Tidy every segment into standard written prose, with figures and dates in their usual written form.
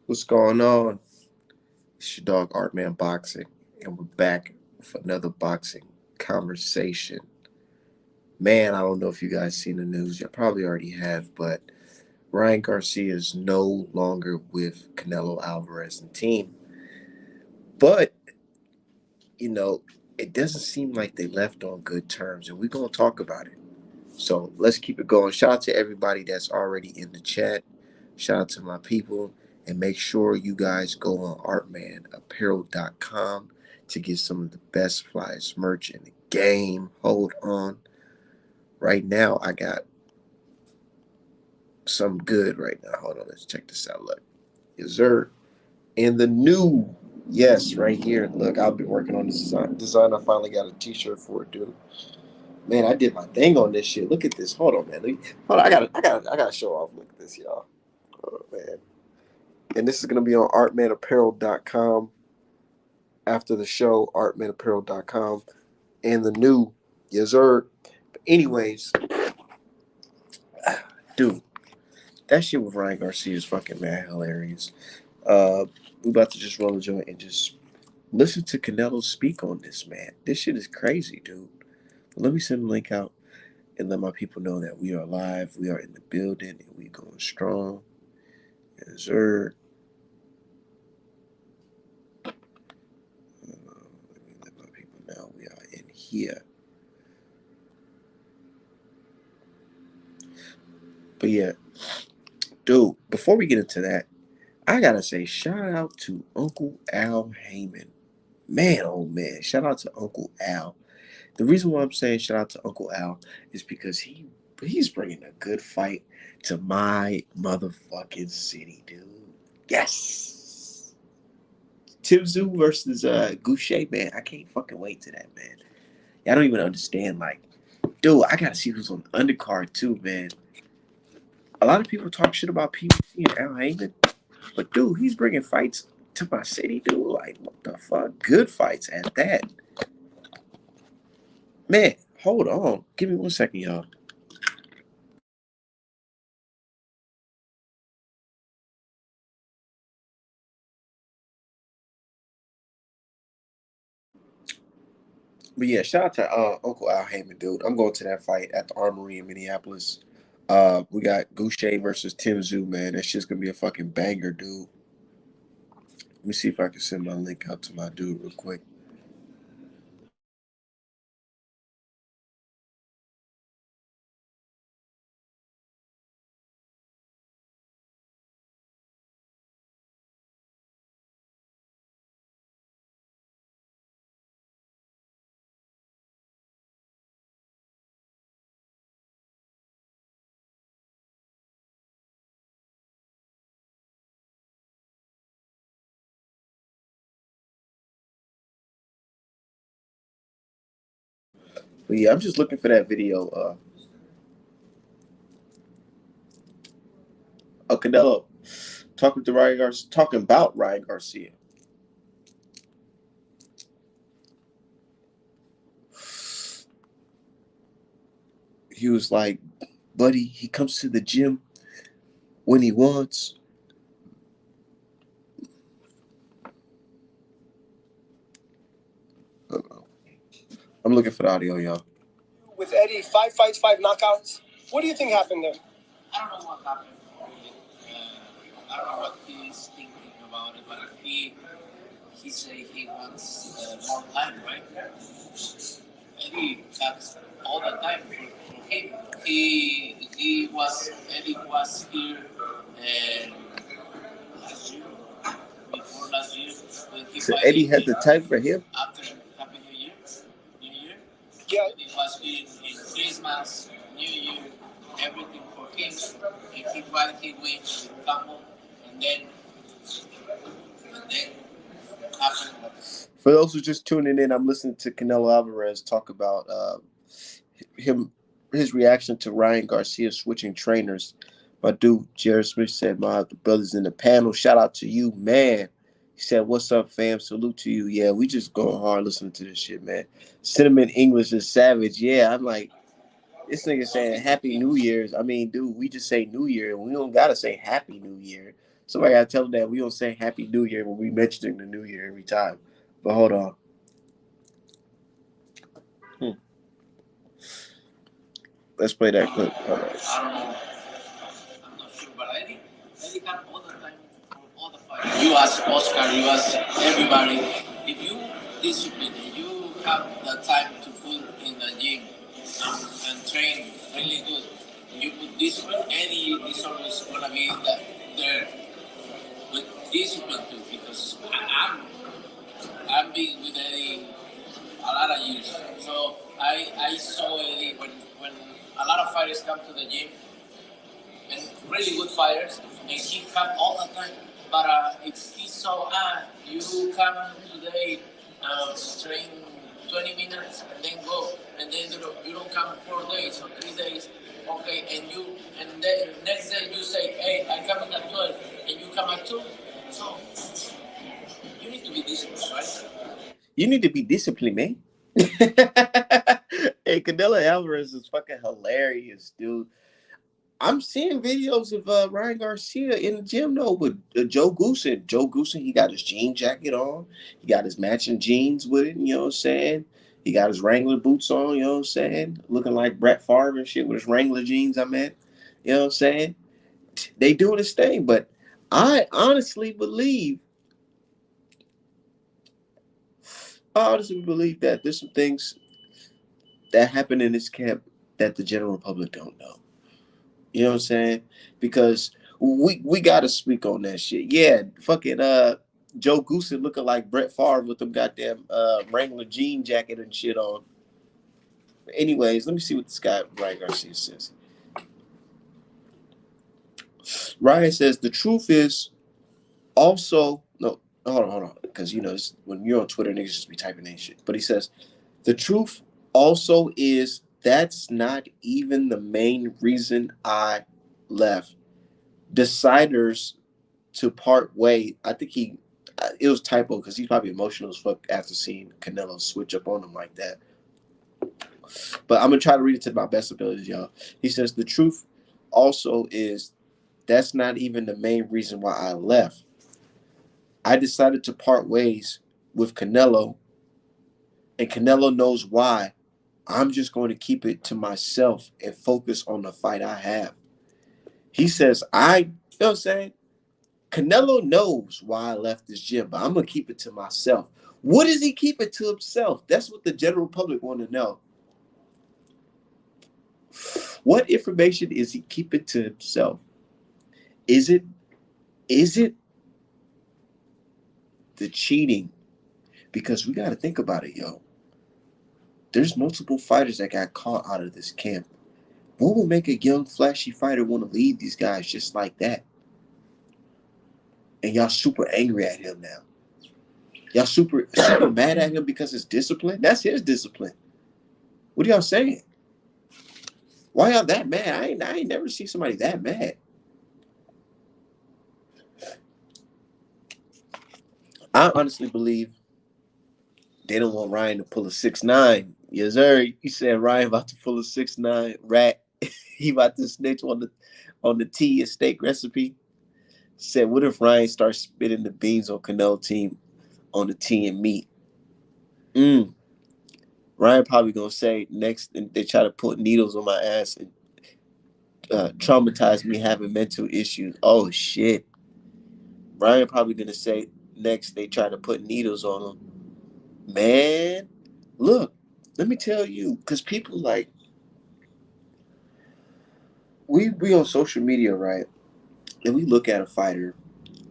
What's going on? It's your dog Art Man Boxing, and we're back with another boxing conversation. Man, I don't know if you guys seen the news. You probably already have, but Ryan Garcia is no longer with Canelo Alvarez and team. But you know, it doesn't seem like they left on good terms, and we're gonna talk about it. So let's keep it going. Shout out to everybody that's already in the chat. Shout out to my people. And make sure you guys go on artmanapparel.com to get some of the best flyest merch in the game. Hold on. Right now, I got some good right now. Hold on. Let's check this out. Look. Yes, sir. And the new, yes, right here. Look, I've been working on this design. I finally got a t shirt for it, dude. Man, I did my thing on this shit. Look at this. Hold on, man. Hold on. I gotta show off. Look at this, y'all. Oh, man. And this is gonna be on artmanapparel.com after the show, artmanapparel.com, and the new Yazard. But anyways, dude, that shit with Ryan Garcia is fucking mad hilarious. We about to just roll a joint and just listen to Canelo speak on this, man. This shit is crazy, dude. Let me send the link out and let my people know that we are live, we are in the building, and we going strong. Yazard. Let me let my people know we are in here. But yeah, dude, before we get into that, I gotta say shout out to Uncle Al Heyman. Man, oh man, shout out to Uncle Al. The reason why I'm saying shout out to Uncle Al is because he's bringing a good fight to my motherfucking city, dude. Yes. Tim Zoo versus Goucher, man. I can't fucking wait to that, man. I don't even understand. Like, dude, I gotta see who's on the undercard too, man. A lot of people talk shit about PBC and Al Heyman. But dude, he's bringing fights to my city, dude. Like, what the fuck? Good fights at that. Man, hold on. Give me 1 second, y'all. But yeah, shout out to Uncle Al Heyman, dude. I'm going to that fight at the Armory in Minneapolis. We got Goucher versus Tim Zoo, man. That's just gonna be a fucking banger, dude. Let me see if I can send my link out to my dude real quick. But yeah, I'm just looking for that video. Canelo talking to Ryan Garcia, talking about Ryan Garcia. He was like, buddy, he comes to the gym when he wants. I'm looking for the audio, y'all. With Eddie, 5 fights, 5 knockouts. What do you think happened there? I don't know what happened. I don't know what he's thinking about it, but he say he wants more time, right? Eddie that's all the time for him. Eddie was here and last year, before last year. So Eddie had the time for him after Happy New Year. New Year. Yeah. It was in Christmas, New Year, everything for him. And he fight, he wins, come home, and then happened. For those who just tuning in, I'm listening to Canelo Alvarez talk about him, his reaction to Ryan Garcia switching trainers. My dude Jared Smith said, "My the brothers in the panel, shout out to you, man." He said, "What's up, fam? Salute to you." Yeah, we just going hard listening to this shit, man. Cinnamon English is savage. Yeah, I'm like, this nigga saying Happy New Year's. I mean, dude, we just say New Year. We don't gotta say Happy New Year. Somebody gotta tell them that we don't say Happy New Year when we mention the New Year every time. But hold on. Hmm. Let's play that clip. Hold on. I don't know. I'm not sure, but Eddie got all the time for all the fighters. You ask Oscar, you ask everybody. If you discipline, you have the time to put in the gym and train really good. You put discipline, Eddie is always gonna be there with discipline too. Because I'm being with Eddie a lot of years. So I saw Eddie when a lot of fighters come to the gym and really good fighters, and he come all the time. But if he saw, you come today, train 20 minutes and then go, and then you don't come 4 days or 3 days, okay, and then next day you say, hey, I come at 12, and you come at 2, so you need to be disciplined, right? You need to be disciplined, man. Hey, Canelo Alvarez is fucking hilarious, dude. I'm seeing videos of Ryan Garcia in the gym though with Joe Goosen. Joe Goosen, he got his jean jacket on. He got his matching jeans with it, you know what I'm saying? He got his Wrangler boots on, you know what I'm saying? Looking like Brett Favre and shit with his Wrangler jeans, I meant. You know what I'm saying? They doing this thing, but I honestly believe that there's some things that happen in this camp that the general public don't know. You know what I'm saying? Because we gotta speak on that shit. Yeah, fucking Joe Goosen looking like Brett Favre with them goddamn Wrangler jean jacket and shit on. Anyways, let me see what this guy Ryan Garcia says. Ryan says the truth is also no. Hold on, because you know when you're on Twitter, niggas just be typing in shit. But he says the truth also is that's not even the main reason I left. Deciders to part way. I think it was typo because he's probably emotional as fuck after seeing Canelo switch up on him like that. But I'm gonna try to read it to my best abilities, y'all. He says the truth also is that's not even the main reason why I left. I decided to part ways with Canelo, and Canelo knows why. I'm just going to keep it to myself and focus on the fight I have. He says, you know what I'm saying? Canelo knows why I left this gym, but I'm gonna keep it to myself. What does he keep it to himself? That's what the general public want to know. What information is he keeping to himself? Is it the cheating? Because we got to think about it, yo. There's multiple fighters that got caught out of this camp. What will make a young, flashy fighter want to leave these guys just like that? And y'all super angry at him now. Y'all super mad at him because it's discipline. That's his discipline. What are y'all saying? Why y'all that mad? I ain't never seen somebody that mad. I honestly believe they don't want Ryan to pull a 6'9". Yes, sir. You said Ryan about to pull a 6'9" rat. He about to snitch on the tea and steak recipe. Said, what if Ryan starts spitting the beans on Canelo team on the tea and meat? Ryan probably gonna say next, and they try to put needles on my ass and traumatize me having mental issues. Oh shit. Ryan probably gonna say next they try to put needles on him. Man, look, let me tell you, because people like we on social media, right? And we look at a fighter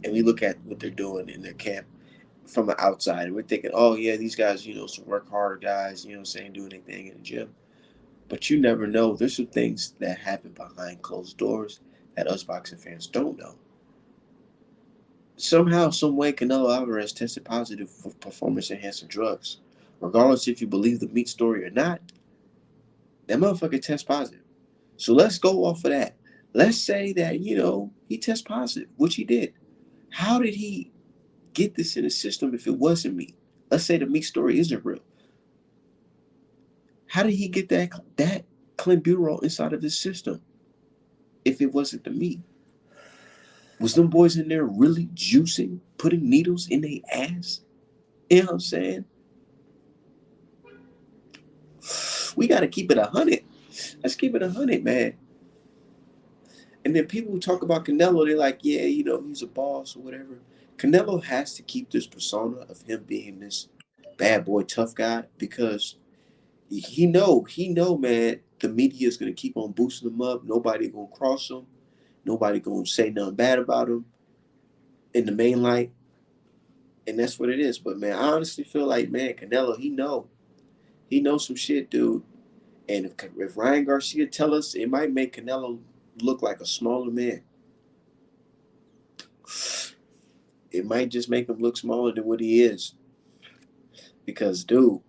and we look at what they're doing in their camp from the outside, and we're thinking, oh yeah, these guys, some work hard guys, you know what I'm saying, doing anything in the gym. But you never know. There's some things that happen behind closed doors that us boxing fans don't know. Somehow, some way, Canelo Alvarez tested positive for performance enhancing drugs. Regardless if you believe the meat story or not, that motherfucker test positive. So let's go off of that. Let's say that, he test positive, which he did. How did he get this in the system if it wasn't meat? Let's say the meat story isn't real. How did he get that clenbuterol inside of his system if it wasn't the meat? Was them boys in there really juicing, putting needles in their ass? You know what I'm saying? We got to keep it 100. Let's keep it 100, man. And then people who talk about Canelo, they're like, yeah, you know, he's a boss or whatever. Canelo has to keep this persona of him being this bad boy, tough guy, because he know, man, the media is gonna keep on boosting him up. Nobody gonna cross him. Nobody gonna say nothing bad about him in the main light, and that's what it is. But man, I honestly feel like, man, Canelo, he knows some shit, dude. And if Ryan Garcia tell us, it might make Canelo look like a smaller man. It might just make him look smaller than what he is. Because, dude,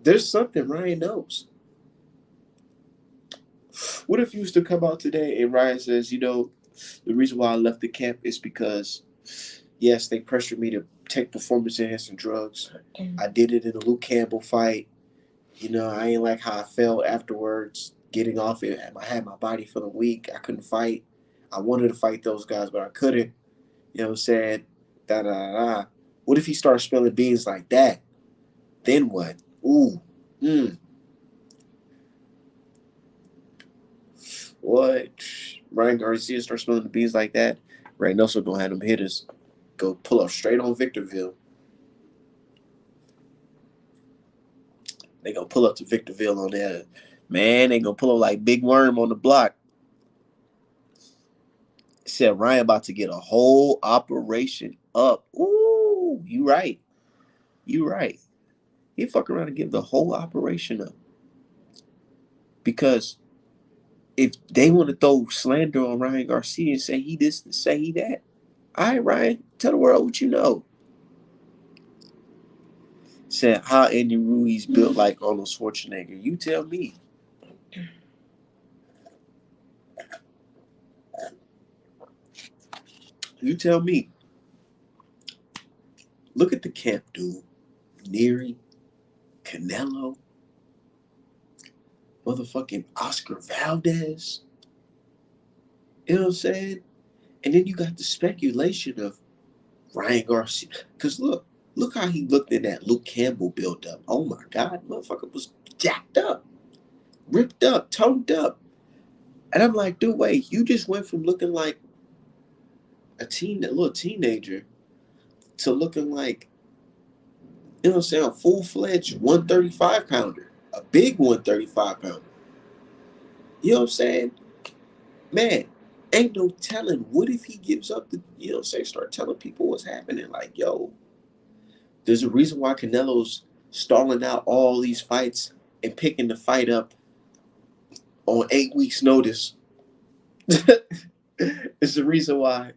there's something Ryan knows. What if you was to come out today and Ryan says, you know, the reason why I left the camp is because, yes, they pressured me to take performance enhancing drugs. I did it in the Luke Campbell fight. You know, I ain't like how I felt afterwards, getting off it. I had my body feeling weak. I couldn't fight. I wanted to fight those guys, but I couldn't. You know what I'm saying? Da da da da. What if he starts spilling beans like that? Then what? Ooh. Mm. What? Ryan Garcia starts spilling the beans like that? Ray Nelson gonna have them hitters go pull up straight on Victorville. They gonna pull up to Victorville on that. Man, they gonna pull up like Big Worm on the block. Said Ryan about to get a whole operation up. Ooh, you right. You right. He fuck around and give the whole operation up. Because if they want to throw slander on Ryan Garcia and say he this and say he that, all right, Ryan, tell the world what you know. Said how Andy Ruiz built like Arnold Schwarzenegger. You tell me. You tell me. Look at the camp, dude. Neary, Canelo, motherfucking Oscar Valdez. You know what I'm saying? And then you got the speculation of Ryan Garcia. Because look how he looked in that Luke Campbell build up. Oh my God, motherfucker was jacked up, ripped up, toned up. And I'm like, dude, wait, you just went from looking like a little teenager to looking like, you know what I'm saying, a full-fledged 135 pounder, a big 135 pounder. You know what I'm saying? Man, ain't no telling. What if he gives up the, you know what I'm saying, start telling people what's happening? Like, yo, there's a reason why Canelo's stalling out all these fights and picking the fight up on 8 weeks' notice. It's the reason why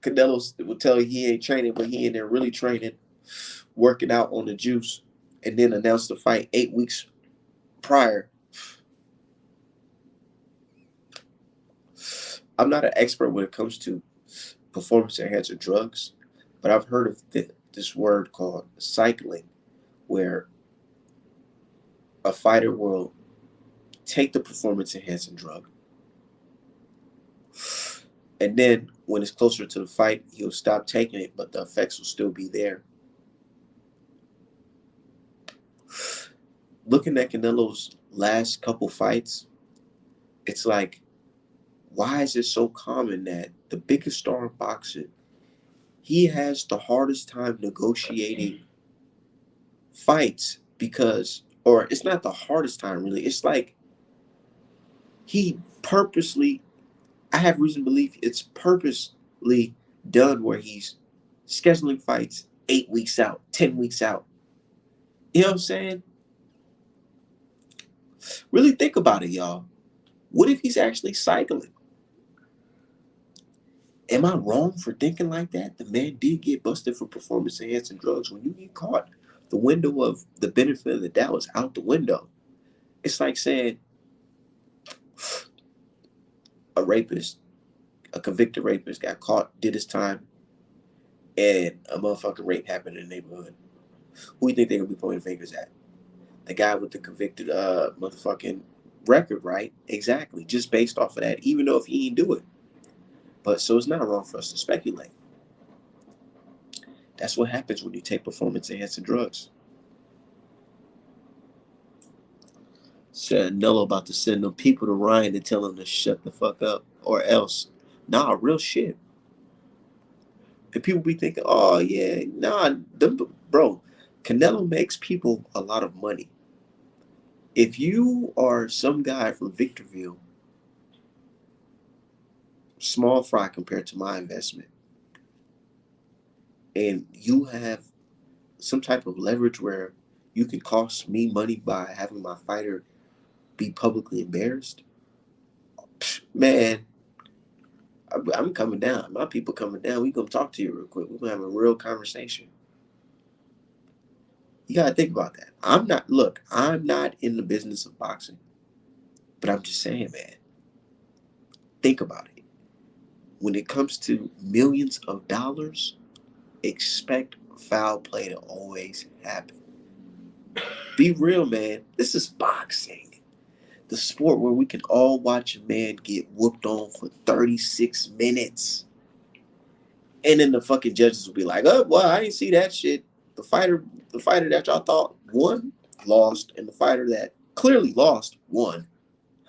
Canelo will tell you he ain't training, but he in there really training, working out on the juice, and then announce the fight 8 weeks prior. I'm not an expert when it comes to performance enhancing drugs, but I've heard of this word called cycling, where a fighter will take the performance enhancing drug, and then when it's closer to the fight, he'll stop taking it, but the effects will still be there. Looking at Canelo's last couple fights, it's like, why is it so common that the biggest star in boxing, he has the hardest time negotiating fights? Because, or it's not the hardest time really, it's like he purposely, I have reason to believe it's purposely done, where he's scheduling fights 8 weeks out, 10 weeks out. You know what I'm saying? Really think about it, y'all. What if he's actually cycling? Am I wrong for thinking like that? The man did get busted for performance enhancing drugs. When you get caught, the window of the benefit of the doubt is out the window. It's like saying a rapist, a convicted rapist, got caught, did his time, and a motherfucking rape happened in the neighborhood. Who do you think they're gonna be pointing fingers at? The guy with the convicted motherfucking record, right? Exactly. Just based off of that, even though if he didn't do it. But so it's not wrong for us to speculate. That's what happens when you take performance enhancing drugs. Said Nello about to send them people to Ryan and tell him to shut the fuck up or else. Nah, real shit. And people be thinking, oh yeah, nah, bro. Canelo makes people a lot of money. If you are some guy from Victorville, small fry compared to my investment, and you have some type of leverage where you can cost me money by having my fighter be publicly embarrassed, man, I'm coming down. My people coming down. We gonna talk to you real quick. We're gonna have a real conversation. You gotta think about that. I'm not in the business of boxing, but I'm just saying, man, think about it. When it comes to millions of dollars, expect foul play to always happen. Be real, man. This is boxing. The sport where we can all watch a man get whooped on for 36 minutes. And then the fucking judges will be like, oh, well, I didn't see that shit. The fighter that y'all thought won, lost, and the fighter that clearly lost, won.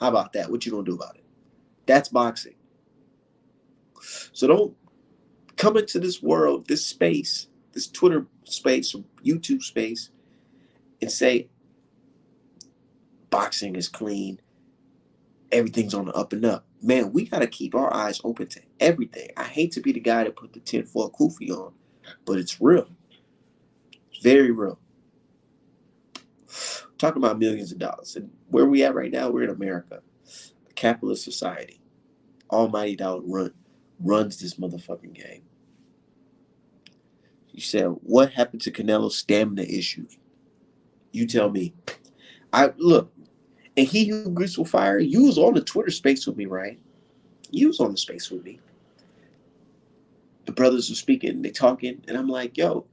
How about that? What you gonna do about it? That's boxing. So don't come into this world, this space, this Twitter space, or YouTube space, and say boxing is clean, everything's on the up and up. Man, we gotta keep our eyes open to everything. I hate to be the guy that put the tinfoil kufi on, but it's real. It's very real. Talking about millions of dollars. And where we at right now, we're in America, a capitalist society. Almighty dollar runs this motherfucking game. You said, what happened to Canelo's stamina issue? You tell me. I look, and he who greets with fire, you was on the Twitter space with me, right? You was on the space with me. The brothers were speaking, they talking, and I'm like, yo,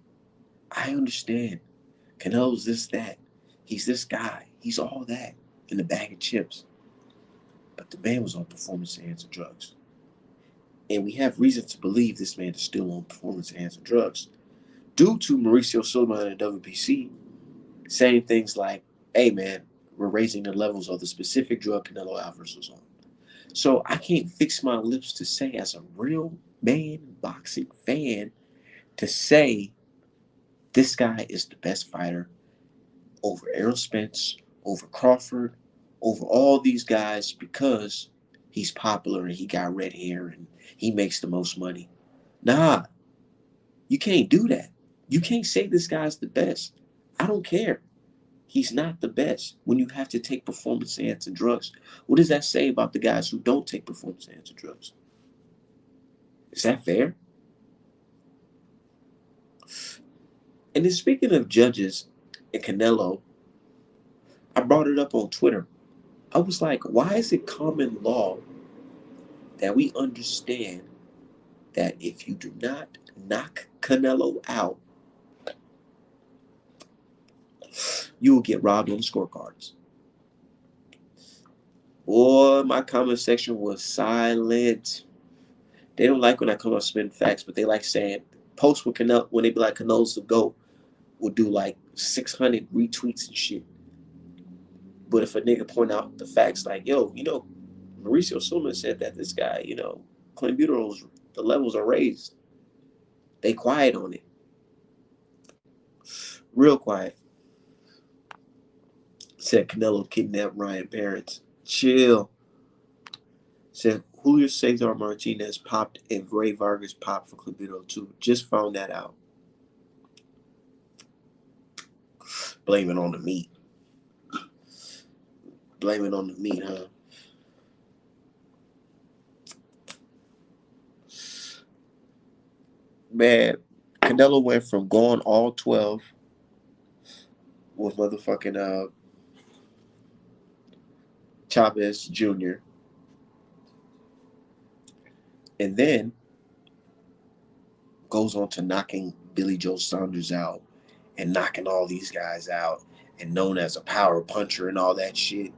I understand. Canelo's this, that. He's this guy. He's all that in a bag of chips. But the man was on performance enhancing drugs. And we have reason to believe this man is still on performance enhancing drugs due to Mauricio Sulaiman and WBC saying things like, hey man, we're raising the levels of the specific drug Canelo Alvarez was on. So I can't fix my lips to say, as a real man boxing fan, to say this guy is the best fighter over Errol Spence, over Crawford, over all these guys because he's popular and he got red hair and he makes the most money. Nah, you can't do that. You can't say this guy's the best. I don't care. He's not the best when you have to take performance enhancing drugs. What does that say about the guys who don't take performance enhancing drugs? Is that fair? And then speaking of judges and Canelo, I brought it up on Twitter. I was like, why is it common law that we understand that if you do not knock Canelo out, you will get robbed on the scorecards? Boy, my comment section was silent. They don't like when I come up spitting facts, but they like saying posts with Canelo when they be like Canelo's the GOAT will do like 600 retweets and shit. But if a nigga point out the facts like, yo, Mauricio Sulaiman said that this guy, clenbuterol's, the levels are raised. They quiet on it. Real quiet. Said Canelo kidnapped Ryan parents. Chill. Said Julio Cesar Martinez popped and Ray Vargas popped for clenbuterol too. Just found that out. Blame it on the meat. Blame it on the meat, huh? Man, Canelo went from going all 12 with motherfucking Chavez Jr. and then goes on to knocking Billy Joe Saunders out and knocking all these guys out and known as a power puncher and all that shit.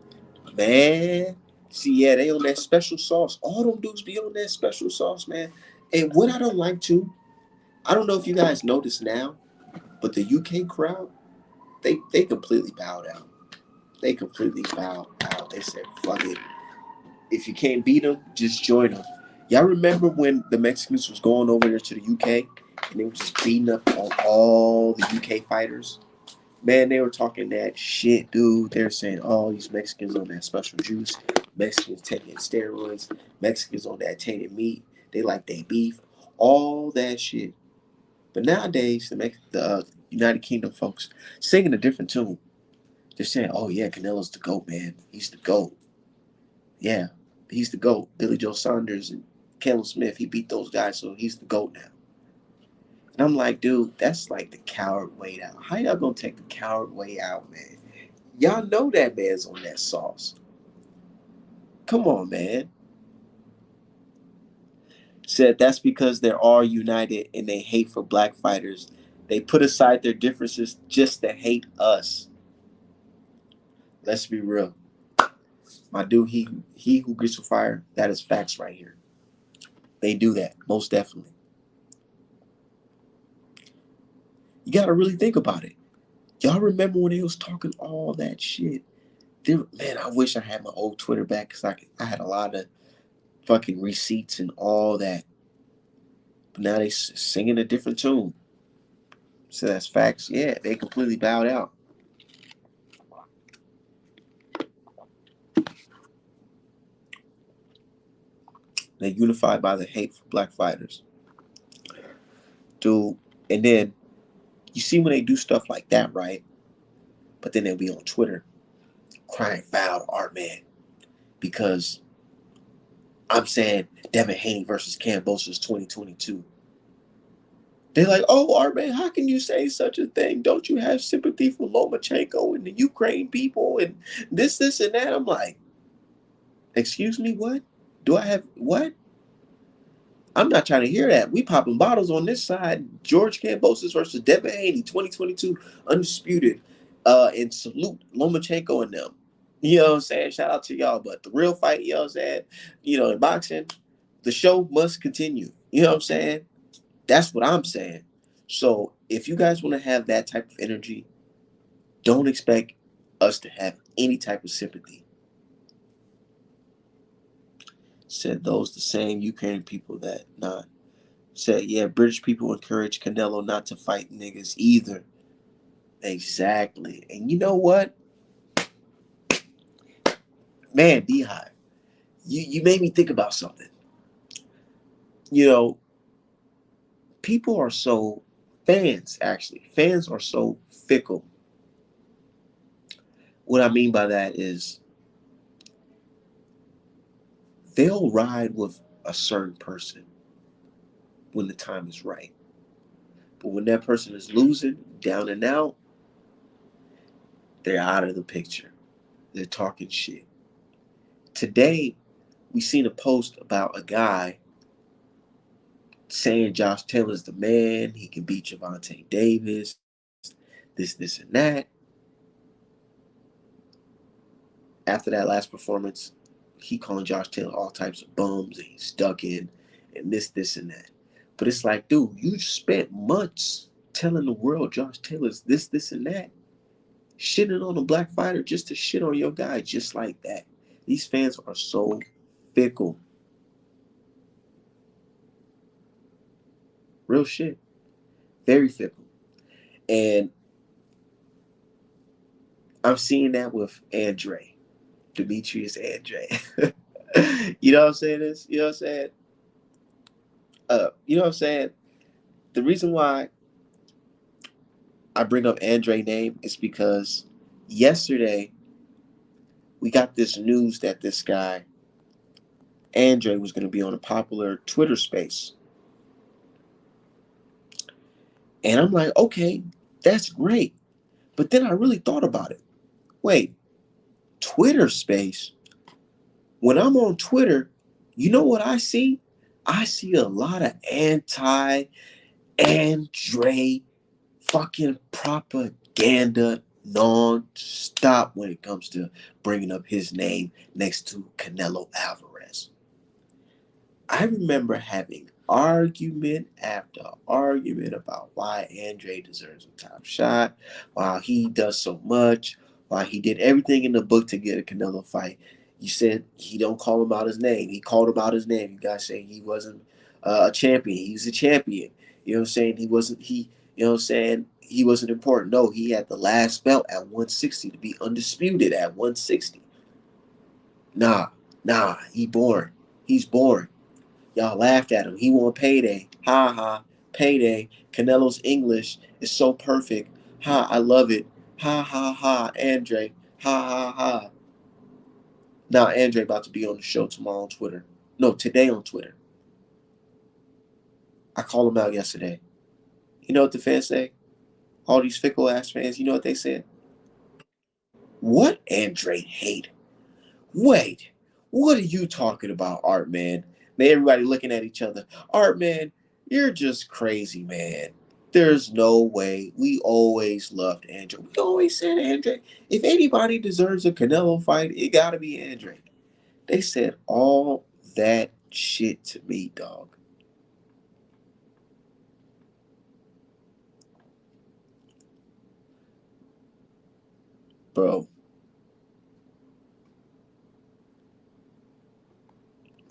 Man, see, yeah, they on that special sauce. All them dudes be on that special sauce, man. And what I don't like too, I don't know if you guys notice now, but the UK crowd, they completely bowed out. They completely bowed out. They said, "Fuck it. If you can't beat them, just join them." Y'all remember when the Mexicans was going over there to the UK and they were just beating up on all the UK fighters? Man, they were talking that shit, dude. They're saying, "Oh, these Mexicans on that special juice. Mexicans taking steroids. Mexicans on that tainted meat. They like they beef. All that shit." But nowadays, the United Kingdom folks singing a different tune. They're saying, "Oh yeah, Canelo's the GOAT, man. He's the GOAT. Yeah, he's the GOAT. Billy Joe Saunders and Caleb Smith, he beat those guys, so he's the GOAT now." And I'm like, dude, that's like the coward way out. How y'all gonna take the coward way out, man? Y'all know that man's on that sauce. Come on, man. Said that's because they are united and they hate for black fighters. They put aside their differences just to hate us. Let's be real. My dude, he who gets with fire, that is facts right here. They do that, most definitely. You gotta really think about it. Y'all remember when they was talking all that shit? Man, I wish I had my old Twitter back because I had a lot of fucking receipts and all that. But now they singing a different tune. So that's facts. Yeah, they completely bowed out. They unified by the hate for black fighters. Dude, and then you see when they do stuff like that, right? But then they'll be on Twitter crying foul to Art Man because I'm saying Devin Haney versus Kambosos 2022. They're like, "Oh, Art Man, how can you say such a thing? Don't you have sympathy for Lomachenko and the Ukraine people and this, and that?" I'm like, "Excuse me, what? Do I have what? I'm not trying to hear that. We popping bottles on this side. George Kambosos versus Devin Haney, 2022, undisputed. And salute Lomachenko and them. You know what I'm saying? Shout out to y'all. But the real fight, you know what I'm saying? You know, in boxing, the show must continue. You know what I'm saying? That's what I'm saying. So if you guys want to have that type of energy, don't expect us to have any type of sympathy. Said those the same Ukrainian people that not said, yeah, British people encourage Canelo not to fight niggas either. Exactly. And you know what? Man, Beehive, you made me think about something. You know, people are so fans are so fickle. What I mean by that is they'll ride with a certain person when the time is right. But when that person is losing, down and out, they're out of the picture. They're talking shit. Today, we seen a post about a guy saying Josh Taylor's the man, he can beat Javante Davis, this, and that. After that last performance, he calling Josh Taylor all types of bums and he's ducking and this, and that. But it's like, dude, you spent months telling the world Josh Taylor's this, and that. Shitting on a black fighter just to shit on your guy just like that. These fans are so fickle. Real shit. Very fickle. And I'm seeing that with Andre. Demetrius Andre. You know what I'm saying? This? You know what I'm saying? You know what I'm saying? The reason why I bring up Andre name is because yesterday we got this news that this guy, Andre, was going to be on a popular Twitter space. And I'm like, okay, that's great. But then I really thought about it. Wait, Twitter space? When I'm on Twitter, you know what I see? I see a lot of anti-Andre fucking propaganda Non-stop when it comes to bringing up his name next to Canelo Alvarez. I remember having argument after argument about why Andre deserves a top shot, why he does so much, why he did everything in the book to get a Canelo fight. You said he don't call him out his name. He called him out his name. You guys saying he wasn't a champion. He was a champion. You know what I'm saying? He wasn't he. You know what I'm saying? He wasn't important. No, he had the last belt at 160 to be undisputed at 160. Nah, nah, he born. He's born. Y'all laughed at him. He won payday. Ha ha. Payday. Canelo's English is so perfect. Ha, I love it. Ha ha ha. Andre. Ha ha ha. Now Andre about to be on the show tomorrow on Twitter. No, today on Twitter. I called him out yesterday. You know what the fans say? All these fickle ass fans, you know what they said? What Andre hate? Wait, what are you talking about, Art Man? Everybody looking at each other. Art Man, you're just crazy, man. There's no way. We always loved Andre. We always said Andre. If anybody deserves a Canelo fight, it gotta be Andre. They said all that shit to me, dog. Bro,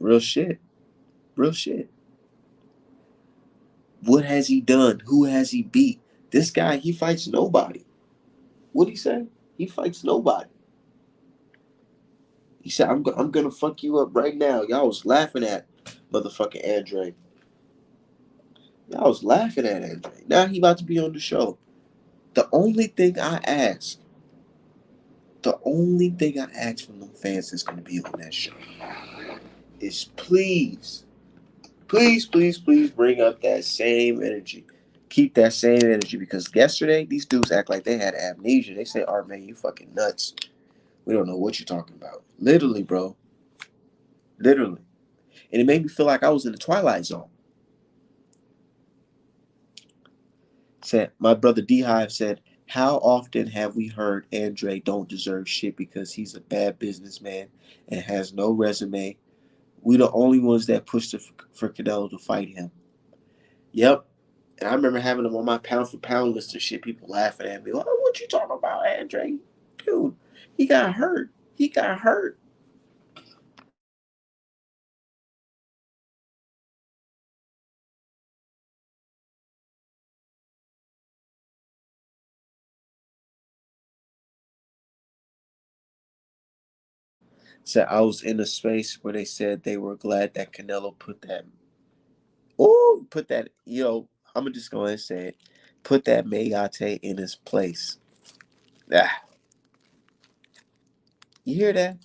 real shit. Real shit. What has he done? Who has he beat? This guy, he fights nobody. What'd he say? He fights nobody. He said, I'm gonna fuck you up right now. Y'all was laughing at motherfucking Andre. Y'all was laughing at Andre. Now he about to be on the show. The only thing I ask, the only thing I ask from them fans that's gonna be on that show is please, please, please, please bring up that same energy. Keep that same energy because yesterday these dudes act like they had amnesia. They say, "Art man, you fucking nuts. We don't know what you're talking about." Literally, bro. Literally. And it made me feel like I was in the Twilight Zone. Said my brother D Hive said, "How often have we heard Andre don't deserve shit because he's a bad businessman and has no resume? We the only ones that pushed for Canelo to fight him." Yep. And I remember having him on my pound for pound list and shit. People laughing at me. Oh, what you talking about, Andre? Dude, he got hurt. He got hurt. So I was in a space where they said they were glad that Canelo put that. Oh, put that. I'm gonna just go ahead and say it. Put that Mayate in his place. Ah, you hear that?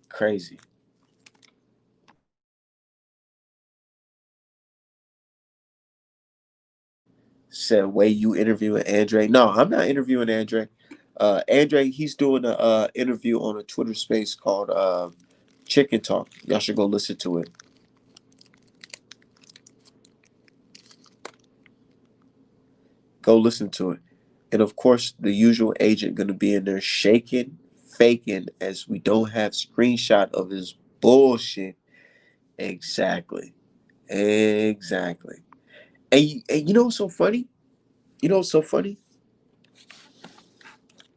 Crazy. Said, way you interviewing Andre? No, I'm not interviewing Andre. Andre, he's doing a interview on a Twitter space called Chicken Talk. Y'all should go listen to it. Go listen to it. And of course, the usual agent gonna be in there shaking, faking, as we don't have screenshot of his bullshit. Exactly. Exactly. And you know what's so funny? You know what's so funny?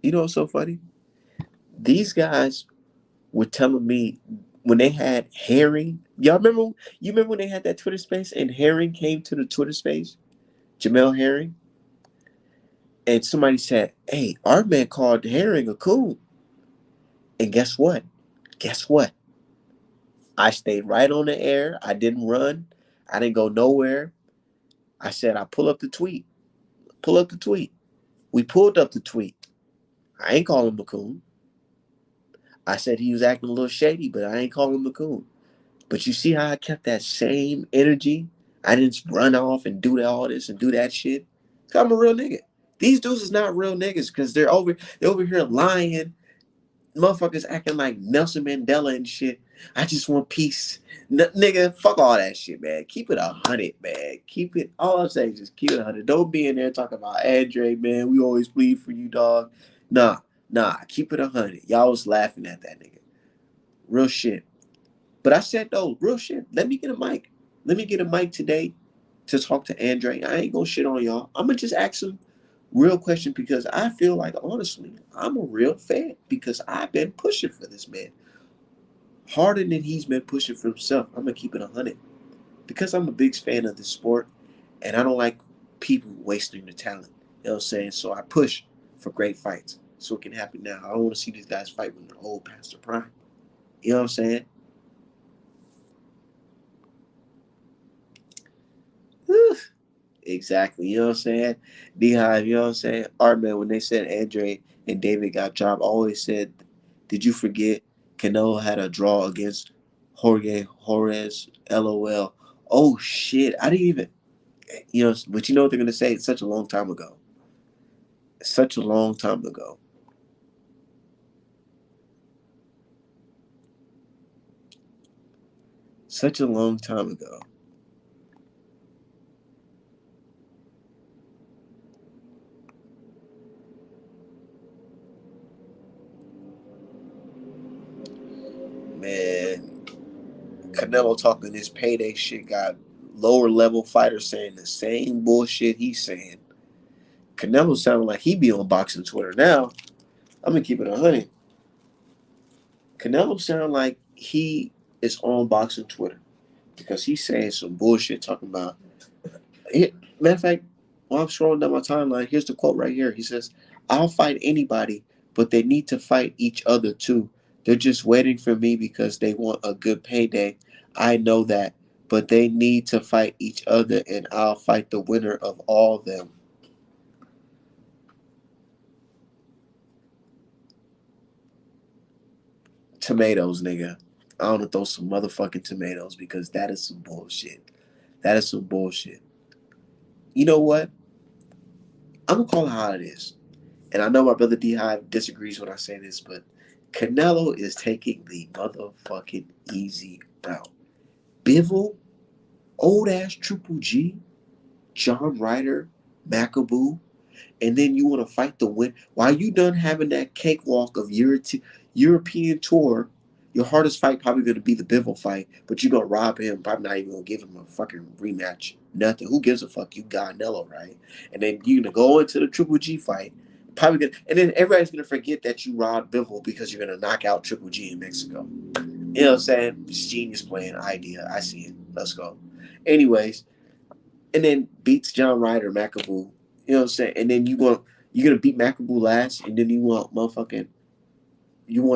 You know what's so funny? These guys were telling me when they had Herring. Y'all remember? You remember when they had that Twitter space and Herring came to the Twitter space? Jamel Herring, and somebody said, "Hey, our man called Herring a coon." And guess what? Guess what? I stayed right on the air. I didn't run. I didn't go nowhere. I said, "I pull up the tweet. Pull up the tweet." We pulled up the tweet. I ain't calling him a coon. I said he was acting a little shady, but I ain't calling him a coon. But you see how I kept that same energy? I didn't run off and do all this and do that shit. Cause I'm a real nigga. These dudes is not real niggas because they're over here lying. Motherfuckers acting like Nelson Mandela and shit. I just want peace. Nigga, fuck all that shit, man. Keep it 100, man. Keep it, all I'm saying is just keep it 100. Don't be in there talking about Andre, man. We always bleed for you, dog. Nah, keep it 100. Y'all was laughing at that nigga. Real shit. But I said, though, real shit. Let me get a mic. Let me get a mic today to talk to Andre. I ain't gonna shit on y'all. I'm gonna just ask him real question because I feel like, honestly, I'm a real fan because I've been pushing for this man harder than he's been pushing for himself. I'm gonna keep it 100 because I'm a big fan of this sport and I don't like people wasting their talent. You know what I'm saying? So I push for great fights so it can happen now. I don't want to see these guys fight when they're old past their prime. You know what I'm saying? Whew. Exactly. You know what I'm saying? Beehive, you know what I'm saying? Art man, when they said Andre and David got dropped, I always said, did you forget Canelo had a draw against Jorge Torres? LOL. Oh shit. I didn't even, but you know what they're gonna say? It's such a long time ago. Such a long time ago. Such a long time ago. Man, Canelo talking this payday shit got lower level fighters saying the same bullshit he's saying. Canelo sounding like he be on boxing Twitter now. I'm gonna keep it 100. Canelo sound like he is on boxing Twitter because he's saying some bullshit talking about it. Matter of fact, while I'm scrolling down my timeline, here's the quote right here. He says, I'll fight anybody, but they need to fight each other too. They're just waiting for me because they want a good payday. I know that, but they need to fight each other and I'll fight the winner of all of them. Tomatoes, nigga. I want to throw some motherfucking tomatoes because that is some bullshit. That is some bullshit. You know what? I'm gonna call it how it is. And I know my brother D Hive disagrees when I say this, but Canelo is taking the motherfucking easy route. Bivol, old ass Triple G, John Ryder, McAboo, and then you want to fight the win. While you done having that cakewalk of European tour, your hardest fight probably going to be the Bivol fight, but you're going to rob him. Probably not even going to give him a fucking rematch. Nothing. Who gives a fuck? You got Canelo, right? And then you're going to go into the Triple G fight. Probably gonna, and then everybody's going to forget that you robbed Bivol because you're going to knock out Triple G in Mexico. You know what I'm saying? It's genius plan idea. I see it. Let's go. Anyways, and then beats John Ryder, McAboo. You know what I'm saying? And then you're gonna beat McAboo last, and then you want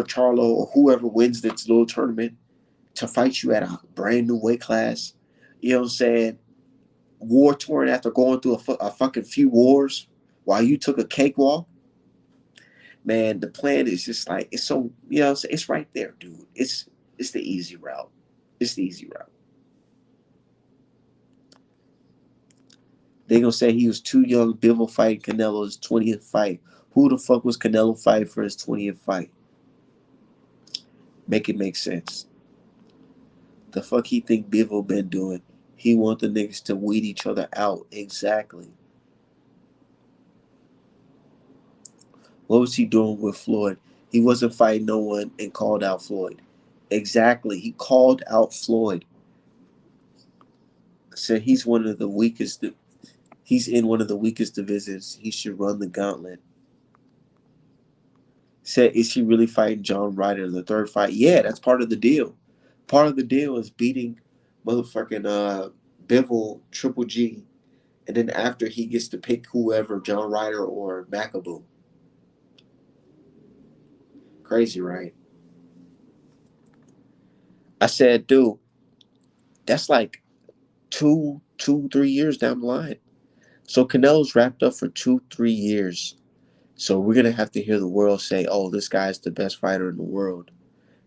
Charlo or whoever wins this little tournament to fight you at a brand new weight class. You know what I'm saying? War torn after going through a fucking few wars while you took a cakewalk. Man, the plan is just like it's so you know what I'm saying? It's right there, dude. It's the easy route. It's the easy route. They gonna say he was too young. Bivol fight Canelo's 20th fight. Who the fuck was Canelo fighting for his 20th fight? Make it make sense. The fuck he think Bivol been doing? He want the niggas to weed each other out. Exactly. What was he doing with Floyd? He wasn't fighting no one and called out Floyd. Exactly. He called out Floyd. Said he's one of the weakest. He's in one of the weakest divisions. He should run the gauntlet. Said, is he really fighting John Ryder in the third fight? Yeah, that's part of the deal. Part of the deal is beating motherfucking Bivol Triple G, and then after he gets to pick whoever, John Ryder or McAboo. Crazy, right? I said, dude, that's like 3 years down the line. So Canelo's wrapped up for 2, 3 years. So we're gonna have to hear the world say, "Oh, this guy's the best fighter in the world,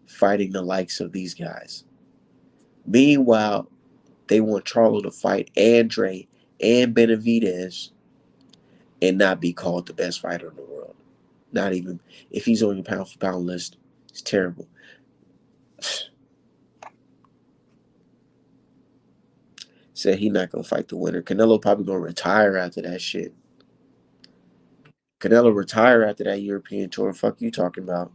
fighting the likes of these guys." Meanwhile, they want Charlo to fight Andre and Benavidez and not be called the best fighter in the world. Not even if he's on your pound for pound list. It's terrible. Said he not gonna fight the winner. Canelo probably gonna retire after that shit. Canelo retire after that European tour. Fuck you talking about?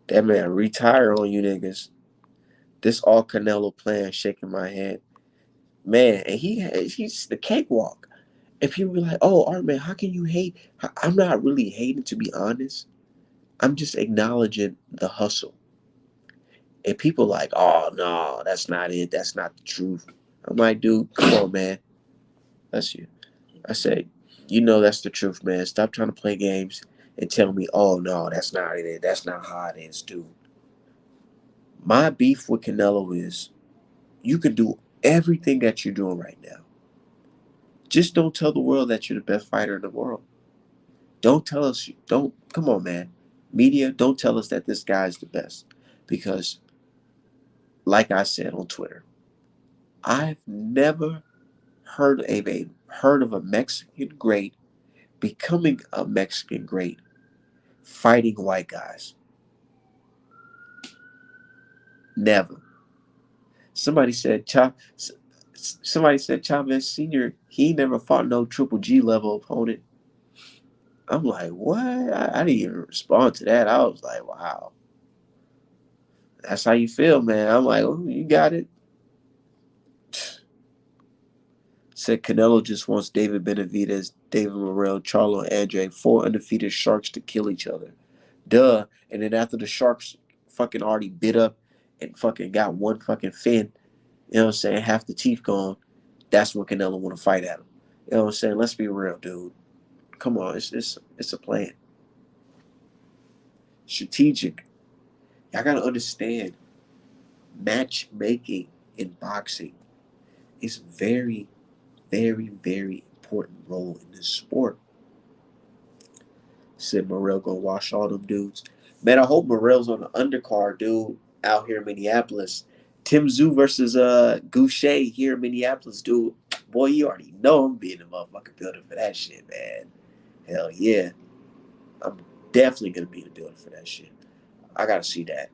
That man retire on you niggas. This all Canelo playing, shaking my head. Man, and he's the cakewalk. And people be like, oh, Art man, how can you hate? I'm not really hating, to be honest. I'm just acknowledging the hustle. And people like, oh no, that's not it. That's not the truth. I'm like, dude, come on, man. That's you. I say, you know that's the truth, man. Stop trying to play games and tell me, oh no, that's not it. That's not how it is, dude. My beef with Canelo is you can do everything that you're doing right now. Just don't tell the world that you're the best fighter in the world. Don't tell us, don't, come on, man. Media, don't tell us that this guy's the best. Because, like I said on Twitter, I've never heard of a Mexican great becoming a Mexican great fighting white guys. Never. Somebody said somebody said Chavez Senior. He never fought no Triple G level opponent. I'm like, what? I didn't even respond to that. I was like, wow, that's how you feel, man. I'm like, oh, you got it. Said Canelo just wants David Benavidez, David Morrell, Charlo, and Andre, four undefeated sharks to kill each other. Duh. And then after the sharks fucking already bit up and fucking got one fucking fin, you know what I'm saying, half the teeth gone, that's when Canelo want to fight at him. You know what I'm saying? Let's be real, dude. Come on, it's a plan. Strategic. Y'all gotta understand matchmaking in boxing is very, very, very important role in this sport. Said Morrell gonna wash all them dudes. Man, I hope Morrell's on the undercard, dude, out here in Minneapolis. Tim Zoo versus Goucher here in Minneapolis, dude. Boy, you already know I'm being in the motherfucking building for that shit, man. Hell yeah. I'm definitely gonna be in the building for that shit. I gotta see that.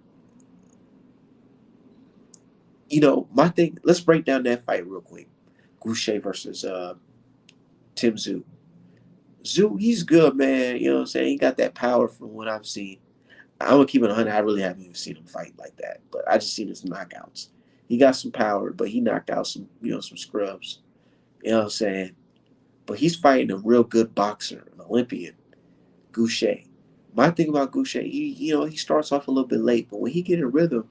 You know, my thing, let's break down that fight real quick. Goucher versus Tim Zoo. Zoo, he's good, man. You know what I'm saying? He got that power from what I've seen. I'm gonna keep it 100. I really haven't even seen him fight like that, but I just seen his knockouts. He got some power, but he knocked out some, some scrubs. You know what I'm saying? But he's fighting a real good boxer, an Olympian, Goucher. My thing about Goucher, he starts off a little bit late, but when he get in rhythm,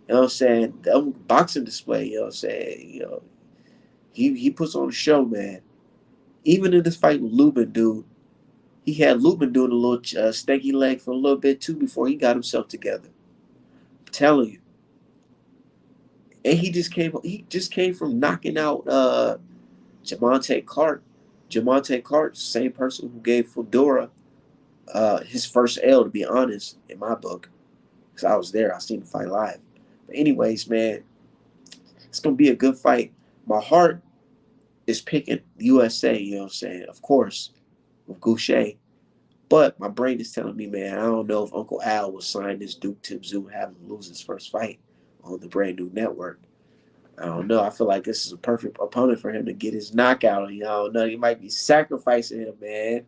you know what I'm saying, the boxing display, you know what I'm saying, he puts on a show, man. Even in this fight with Lubin, dude, he had Lubin doing a little stanky leg for a little bit too before he got himself together. I'm telling you. And he just came from knocking out Jamonte Clark. Jamonte Clark, the same person who gave Fedora his first L, to be honest, in my book. Because I was there. I seen the fight live. But anyways, man, it's gonna be a good fight. My heart is picking USA, you know what I'm saying? Of course, with Goucher. But my brain is telling me, man, I don't know if Uncle Al will sign this Duke Tim Zoo, have him lose his first fight on the brand new network. I don't know. I feel like this is a perfect opponent for him to get his knockout on. You know, no, he might be sacrificing him, man.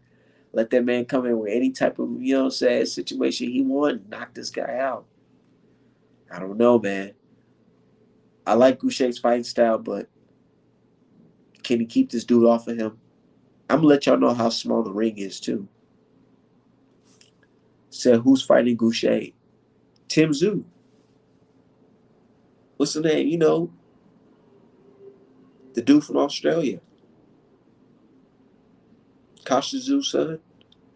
Let that man come in with any type of, situation he want, knock this guy out. I don't know, man. I like Goucher's fighting style, but can he keep this dude off of him? I'm gonna let y'all know how small the ring is too. Said who's fighting Goucher? Tim Zoo. What's the name? The dude from Australia. Kasha Zoo son.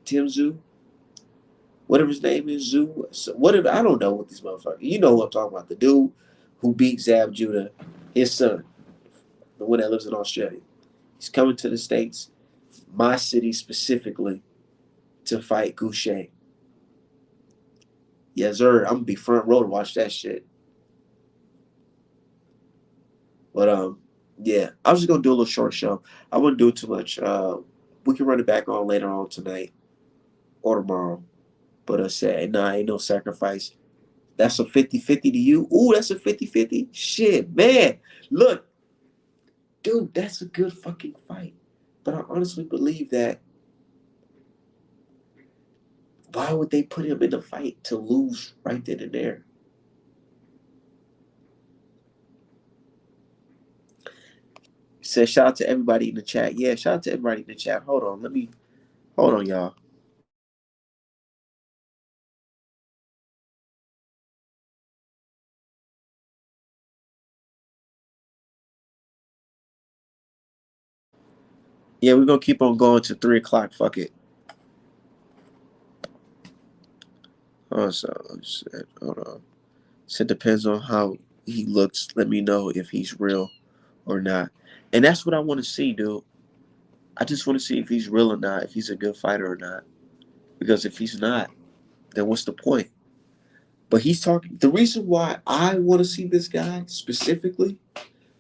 Tim Zoo. whatever his name is, Zoo, whatever. I don't know what these motherfuckers. You know who I'm talking about? The dude who beat Zab Judah, his son, the one that lives in Australia. He's coming to the States, my city specifically, to fight Goucher. Yes, sir. I'm gonna be front row to watch that shit. But yeah, I was just gonna do a little short show. I wouldn't do too much. We can run it back on later on tonight or tomorrow. But I said, nah, ain't no sacrifice. That's a 50-50 to you. Ooh, that's a 50-50. Shit, man. Look, dude, that's a good fucking fight. But I honestly believe that why would they put him in the fight to lose right then and there? Said shout out to everybody in the chat. Yeah, shout out to everybody in the chat. Hold on, hold on, y'all. Yeah, we're gonna keep on going to 3 o'clock. Fuck it. Oh, so hold on. So it depends on how he looks. Let me know if he's real or not. And that's what I want to see, dude. I just want to see if he's real or not, if he's a good fighter or not. Because if he's not, then what's the point? But he's talking. The reason why I want to see this guy specifically,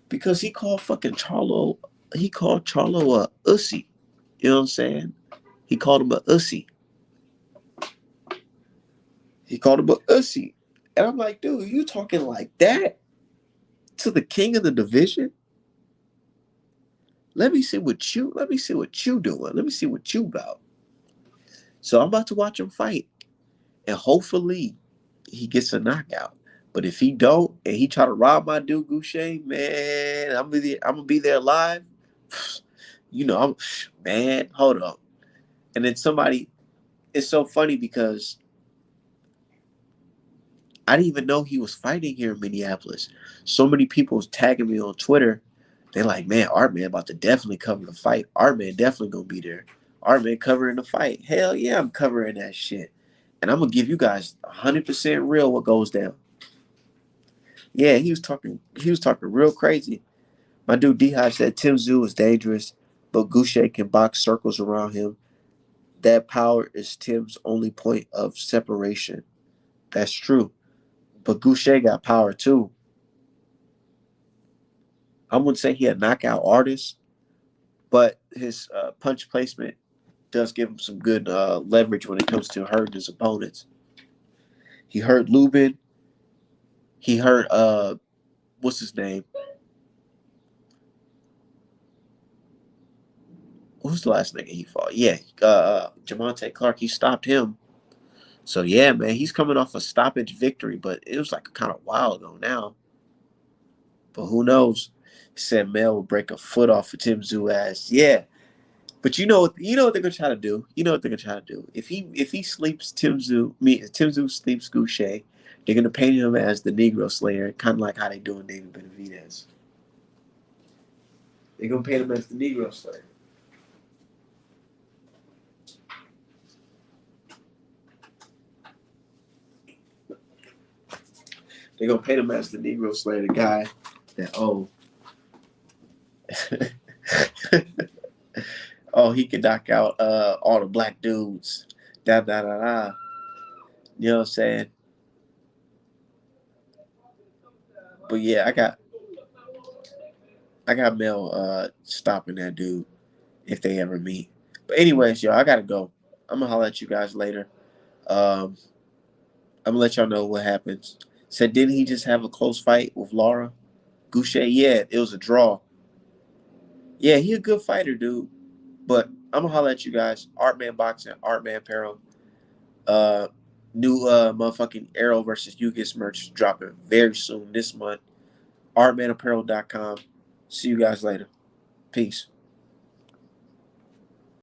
because he called fucking Charlo. He called Charlo a ussy. You know what I'm saying? He called him a ussy. He called him a ussy. And I'm like, dude, you talking like that to the king of the division? Let me see what you doing. Let me see what you about. So I'm about to watch him fight. And hopefully he gets a knockout. But if he don't and he try to rob my dude Goucher, man, I'm gonna be there live. You know, man, hold up. And then somebody, it's so funny because I didn't even know he was fighting here in Minneapolis. So many people was tagging me on Twitter. They're like, man, Art Man about to definitely cover the fight. Art Man definitely gonna be there. Art Man covering the fight. Hell yeah, I'm covering that shit. And I'm gonna give you guys 100% real what goes down. Yeah, he was talking real crazy. My dude D Hop said Tim Zoo is dangerous, but Goucher can box circles around him. That power is Tim's only point of separation. That's true. But Goucher got power too. I wouldn't say he a knockout artist, but his punch placement does give him some good leverage when it comes to hurting his opponents. He hurt Lubin. He hurt what's his name? Who's the last nigga he fought? Yeah, Jamonte Clark. He stopped him. So yeah, man, he's coming off a stoppage victory, but it was like kind of a while ago now. But who knows? He said Mel will break a foot off of Tim Zoo ass. Yeah, but you know what they're gonna try to do. You know what they're gonna try to do. If he sleeps Tim Zoo sleeps Goucher, they're gonna paint him as the Negro Slayer, kind of like how they doing David Benavidez. They're gonna paint him as the Negro Slayer. They're gonna paint him as the Negro Slayer, the guy that oh he can knock out all the black dudes. Da da da da. You know what I'm saying? But yeah, I got Mel stopping that dude if they ever meet. But anyways, y'all, I gotta go. I'm gonna holler at you guys later. Um, I'm gonna let y'all know what happens. Said, didn't he just have a close fight with Laura Goucher? Yeah, it was a draw. Yeah, he a good fighter, dude. But I'm gonna holler at you guys. Artman Boxing, Artman Apparel. Uh, new motherfucking Arrow versus Ugis merch dropping very soon this month. Artmanapparel.com. See you guys later. Peace.